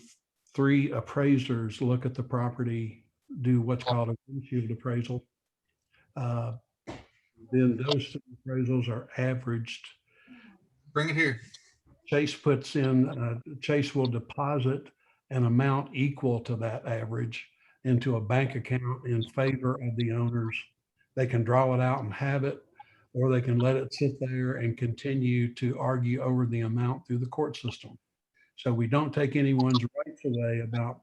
3 appraisers look at the property, do what's called a windshield appraisal. Then those 3 appraisals are averaged. Bring it here. Chase puts in, Chase will deposit an amount equal to that average into a bank account in favor of the owners. They can draw it out and have it, or they can let it sit there and continue to argue over the amount through the court system. So we don't take anyone's rights away about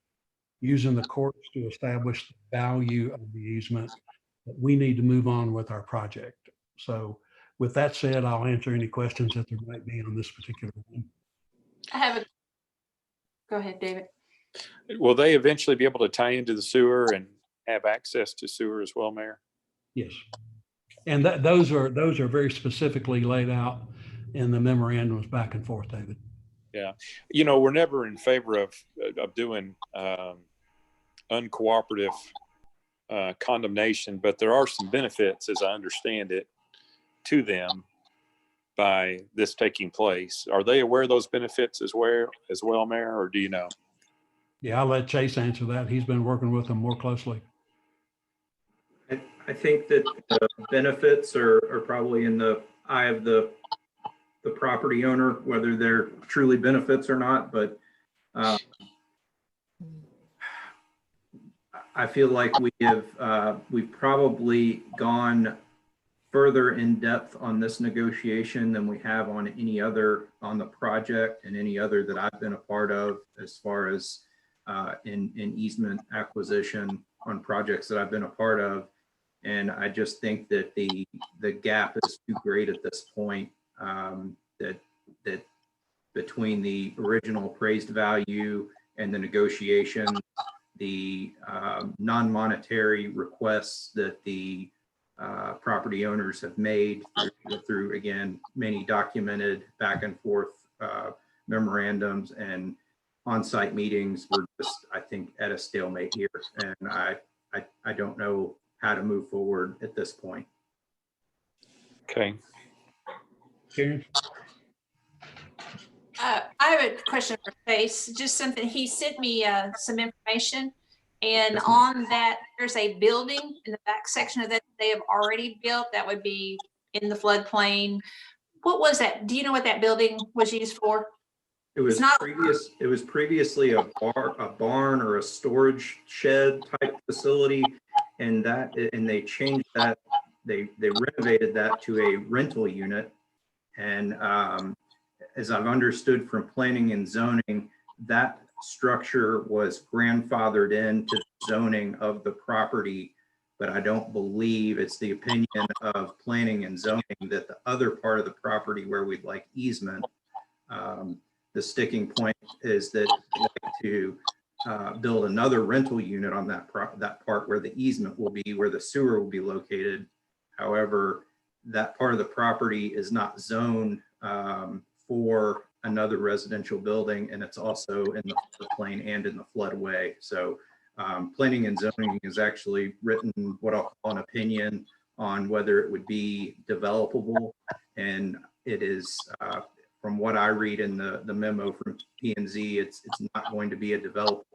using the courts to establish the value of the easement, but we need to move on with our project. So with that said, I'll answer any questions that there might be on this particular one. Go ahead, David. Will they eventually be able to tie into the sewer and have access to sewer as well, Mayor? Yes. And those are very specifically laid out in the memorandums back and forth, David. Yeah. You know, we're never in favor of doing uncooperative condemnation, but there are some benefits, as I understand it, to them by this taking place. Are they aware of those benefits as well, Mayor, or do you know? Yeah, I'll let Chase answer that. He's been working with them more closely. I think that the benefits are probably in the eye of the property owner, whether they're truly benefits or not. But I feel like we've probably gone further in depth on this negotiation than we have on any other on the project and any other that I've been a part of, as far as in easement acquisition on projects that I've been a part of. And I just think that the gap is too great at this point, that between the original appraised value and the negotiation, the non-monetary requests that the property owners have made through again, many documented back and forth memorandums and on-site meetings. We're just, I think, at a stalemate here. And I don't know how to move forward at this point. Okay. Karen? I have a question for Chase, just something, he sent me some information. And Yes, ma'am. on that, there's a building in the back section of that they have already built that would be in the floodplain. What was that? Do you know what that building was used for? It was It's not- it was previously a barn or a storage shed type facility, and they changed that. They renovated that to a rental unit. And as I've understood from planning and zoning, that structure was grandfathered into zoning of the property, but I don't believe it's the opinion of planning and zoning that the other part of the property where we'd like easement, the sticking point is that we'd like to build another rental unit on that part where the easement will be, where the sewer will be located. However, that part of the property is not zoned for another residential building, and it's also in the floodplain and in the floodway. So planning and zoning has actually written what I'll call an opinion on whether it would be developable, and it is from what I read in the memo from P&Z, it's not going to be a developed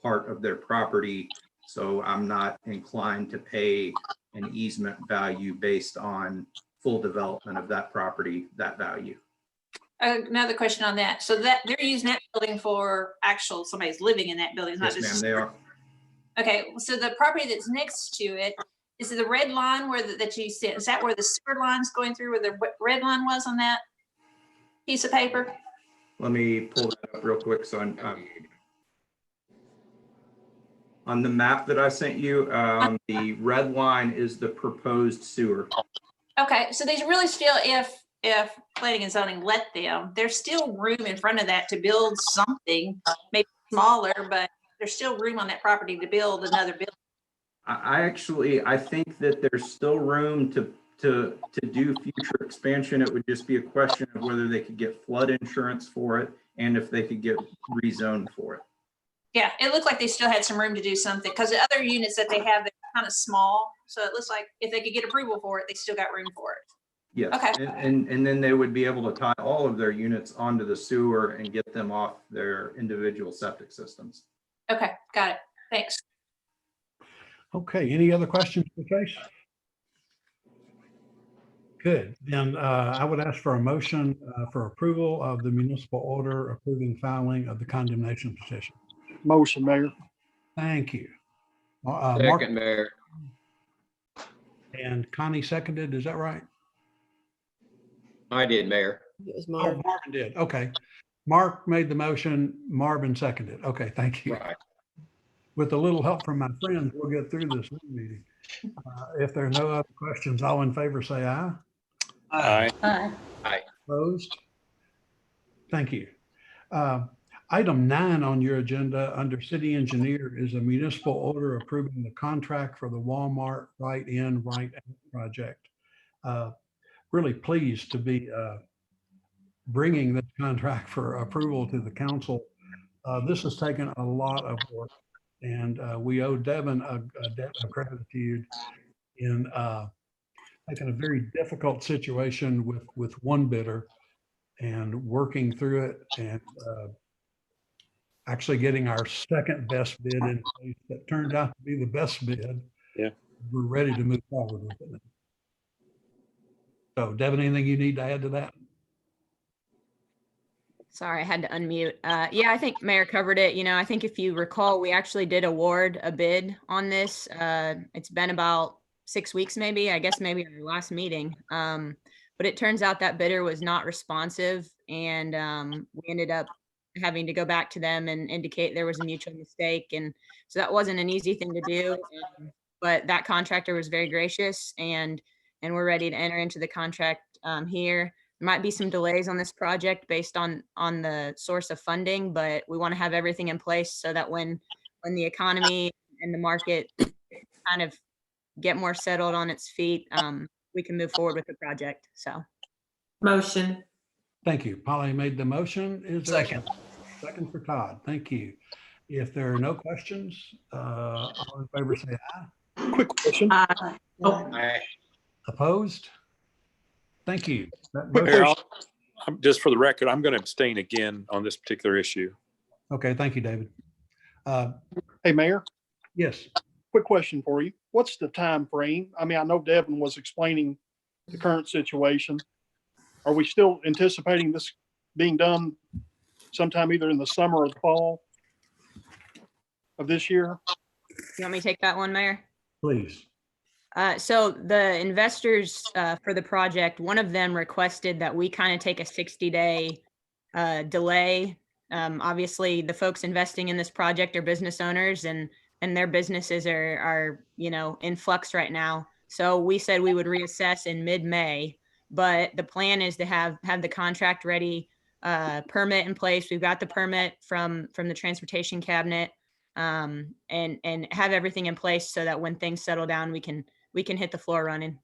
part of their property. So I'm not inclined to pay an easement value based on full development of that property, that value. Another question on that. So that they're using that building for actual, somebody's living in that building. It's not Yes, ma'am, just. they are. Okay, so the property that's next to it, is it the red line where that you see, is that where the sewer line's going through, where the red line was on that piece of paper? Let me pull that up real quick. So on the map that I sent you, the red line is the proposed sewer. Okay, so there's really still, if planning and zoning let them, there's still room in front of that to build something, maybe smaller, but there's still room on that property to build another building. I think that there's still room to do future expansion. It would just be a question of whether they could get flood insurance for it and if they could get rezoned for it. Yeah, it looked like they still had some room to do something, because the other units that they have, they're kind of small. So it looks like if they could get approval for it, they still got room for it. Yes. Okay. And then they would be able to tie all of their units onto the sewer and get them off their individual septic systems. Okay, got it. Thanks. Okay, any other questions for Chase? Good, then I would ask for a motion for approval of the municipal order approving filing of the condemnation petition. Motion, Mayor. Thank you. Mark Second, Mayor. and Connie seconded, is that right? I did, Mayor. It was Oh, Marvin. Marvin did, okay. Mark made the motion, Marvin seconded. Okay, thank you. Right. With a little help from my friends, we'll get through this meeting. If there are no other questions, all in favor say aye. Aye. Aye. Opposed? Thank you. Item 9 on your agenda under city engineer is a municipal order approving the contract for the Walmart Right In, Right Out project. Really pleased to be bringing this contract for approval to the council. This has taken a lot of work, and we owe Devin a debt of gratitude in taking a very difficult situation with one bidder and working through it and actually getting our second best bid in place that turned out to be the best bid. Yeah. We're ready to move forward with it now. So Devin, anything you need to add to that? Sorry, I had to unmute. Yeah, I think Mayor covered it. You know, I think if you recall, we actually did award a bid on this. It's been about 6 weeks, maybe, I guess maybe our last meeting. But it turns out that bidder was not responsive, and we ended up having to go back to them and indicate there was a mutual mistake. And so that wasn't an easy thing to do. but that contractor was very gracious, and we're ready to enter into the contract here. There might be some delays on this project based on the source of funding, but we want to have everything in place so that when the economy and the market kind of get more settled on its feet, we can move forward with the project. So. Motion. Thank you. Polly made the motion. Is there a Second. Second for Todd. Thank you. If there are no questions, all in favor say aye. Quick question. Opposed? Thank you. That Quick motion- question. Just for the record, I'm going to abstain again on this particular issue. Okay, thank you, David. Hey, Mayor, Yes, quick question for you. What's the time frame? I mean, I know Devin was explaining the current situation. Are we still anticipating this being done sometime either in the summer or the fall of this year? You want me to take that one, Mayor? please. So the investors for the project, one of them requested that we kind of take a 60-day delay. Obviously, the folks investing in this project are business owners, and their businesses are in flux right now. So we said we would reassess in mid-May, but the plan is to have the contract ready, permit in place. We've got the permit from the transportation cabinet, and have everything in place so that when things settle down, we can hit the floor running.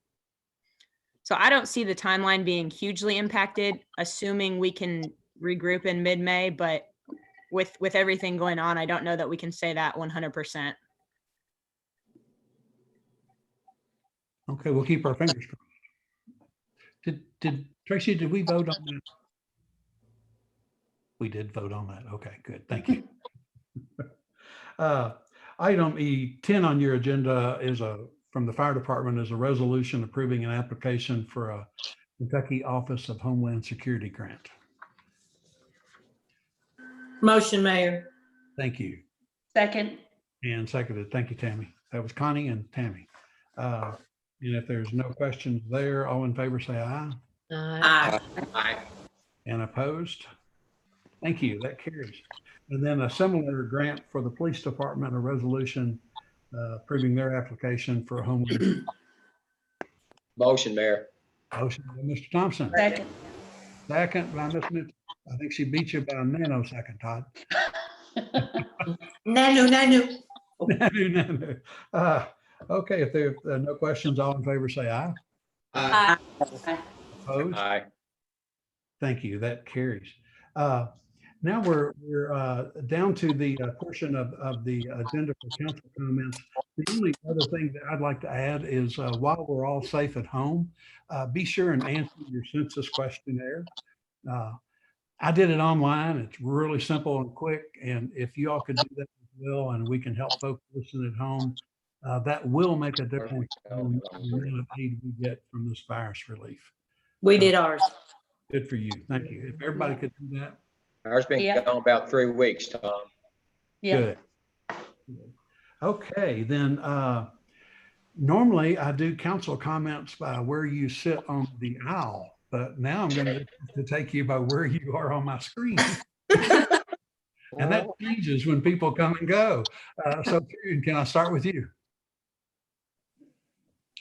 So I don't see the timeline being hugely impacted, assuming we can regroup in mid-May, but with everything going on, I don't know that we can say that 100%. Okay, we'll keep our fingers crossed. Did Tracy, did we vote on that? We did vote on that. Okay, good. Thank you. Item E10 on your agenda is from the fire department is a resolution approving an application for a Kentucky Office of Homeland Security grant. Motion, Mayor. Thank you. Second. And seconded. Thank you, Tammy. That was Connie and Tammy. And if there's no questions there, all in favor say aye. Aye. And opposed? Thank you. That carries. And then a similar grant for the police department, a resolution approving their application for a homeland. Motion, Mayor. Motion by Mr. Thompson. Second. Second by Ms. Mitchell. I think she beat you by a nanosecond, Todd. Nanu. Nanu. Okay, if there are no questions, all in favor say aye. Aye. Opposed? Aye. Thank you. That carries. Now we're down to the portion of the agenda for council comments. The only other thing that I'd like to add is while we're all safe at home, be sure and answer your census questionnaire. I did it online. It's really simple and quick. And if you all could do that as well, and we can help folks listen at home, that will make a difference in the amount of aid we get from this virus relief. We did ours. Good for you. Thank you. If everybody could do that. Ours been Yeah. gone about 3 weeks, Tom. Yeah. Good. Okay, then normally I do council comments by where you sit on the aisle, but now I'm going to take you by where you are on my screen. And that changes when people come and go. So Karen, can I start with you?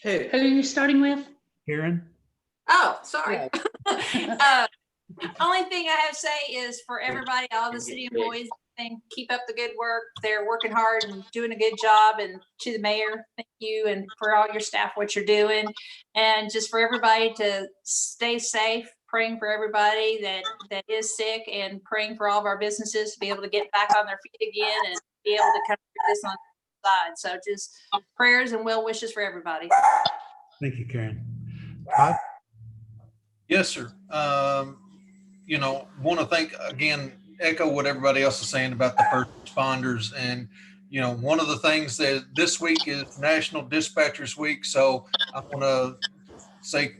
Who? Who are you starting with? Karen? Oh, sorry. Only thing I have to say is for everybody, all the city employees, keep up the good work. They're working hard and doing a good job. And to the mayor, thank you. And for all your staff, what you're doing. And just for everybody to stay safe, praying for everybody that is sick, and praying for all of our businesses to be able to get back on their feet again and be able to come through this on the side. So just prayers and well wishes for everybody. Thank you, Karen. Todd? Yes, sir. Want to thank again, echo what everybody else is saying about the first responders. And, one of the things that this week is National Dispatchers Week. So I want to say,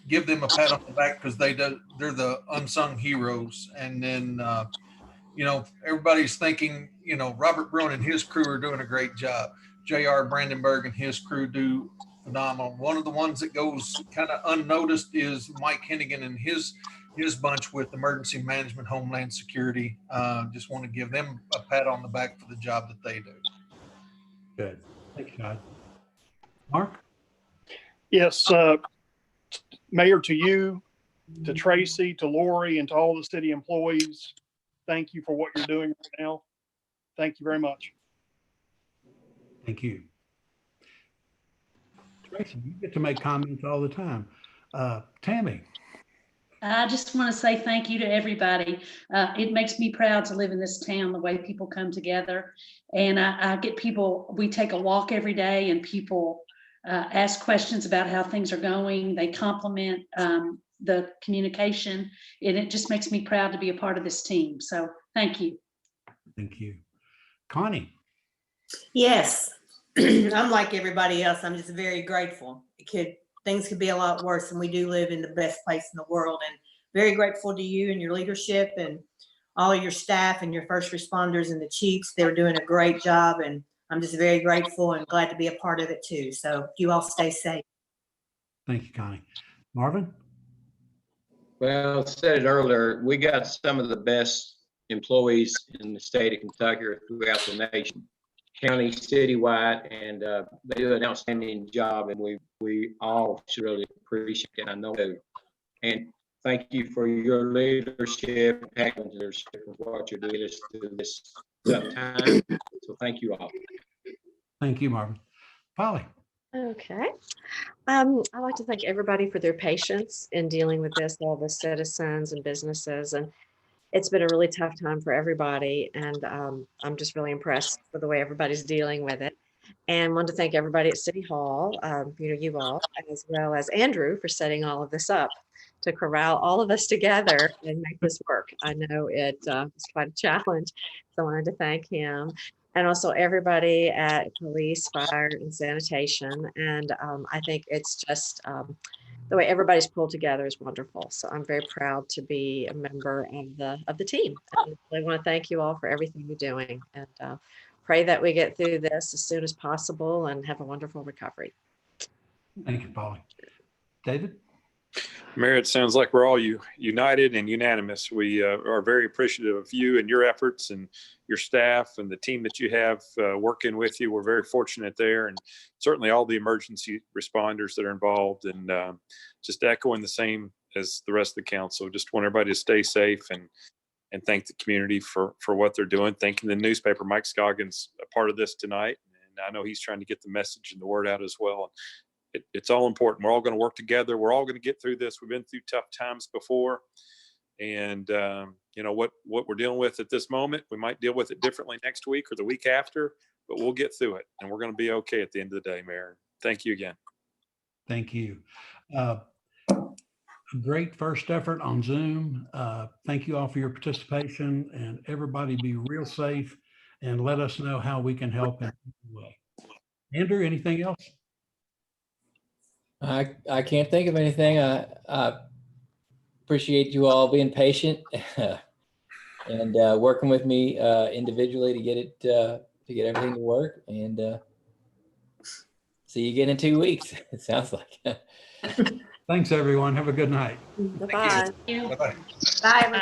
give them a pat on the back because they're the unsung heroes. And then, everybody's thinking, Robert Bruin and his crew are doing a great job. J.R. Brandenburg and his crew do phenomenal. One of the ones that goes kind of unnoticed is Mike Hennigan and his bunch with Emergency Management Homeland Security. Just want to give them a pat on the back for the job that they do. Good. Thank you, Todd. Mark? Yes, Mayor, to you, to Tracy, to Lori, and to all the city employees, thank you for what you're doing right now. Thank you very much. Thank you. Tracy, you get to make comments all the time. Tammy? I just want to say thank you to everybody. It makes me proud to live in this town, the way people come together. And I get people, we take a walk every day and people ask questions about how things are going. They compliment the communication, and it just makes me proud to be a part of this team. So thank you. Thank you. Connie? Yes, I'm like everybody else. I'm just very grateful. Things could be a lot worse, and we do live in the best place in the world. And very grateful to you and your leadership and all of your staff and your first responders and the chiefs. They're doing a great job, and I'm just very grateful and glad to be a part of it too. So you all stay safe. Thank you, Connie. Marvin? Well, I said it earlier, we got some of the best employees in the state of Kentucky or throughout the nation, county, citywide, and they do an outstanding job, and we all should really appreciate it. I know they do. And thank you for your leadership and leadership of what you're doing us through this tough time. So thank you all. Thank you, Marvin. Polly? Okay. I'd like to thank everybody for their patience in dealing with this, all the citizens and businesses. And it's been a really tough time for everybody. And I'm just really impressed with the way everybody's dealing with it. And want to thank everybody at City Hall, you all, as well as Andrew for setting all of this up to corral all of us together and make this work. I know it was quite a challenge, so I wanted to thank him. And also everybody at police, fire, and sanitation. And I think it's just the way everybody's pulled together is wonderful. So I'm very proud to be a member of the team. And I want to thank you all for everything you're doing, and pray that we get through this as soon as possible and have a wonderful recovery. Thank you, Polly. David? Mayor, it sounds like we're all united and unanimous. We are very appreciative of you and your efforts and your staff and the team that you have working with you. We're very fortunate there, and certainly all the emergency responders that are involved, and just echoing the same as the rest of the council. Just want everybody to stay safe and thank the community for what they're doing. Thanking the newspaper. Mike Scoggins, a part of this tonight, and I know he's trying to get the message and the word out as well. It's all important. We're all going to work together. We're all going to get through this. We've been through tough times before. And what we're dealing with at this moment, we might deal with it differently next week or the week after, but we'll get through it. And we're going to be okay at the end of the day, Mayor. Thank you again. Thank you. Great first effort on Zoom. Thank you all for your participation, and everybody be real safe and let us know how we can help in any way. Andrew, anything else? I can't think of anything. I appreciate you all being patient and working with me individually to get everything to work. And see you again in 2 weeks. It sounds like. Thanks, everyone. Have a good night. Bye-bye. Bye-bye. Bye.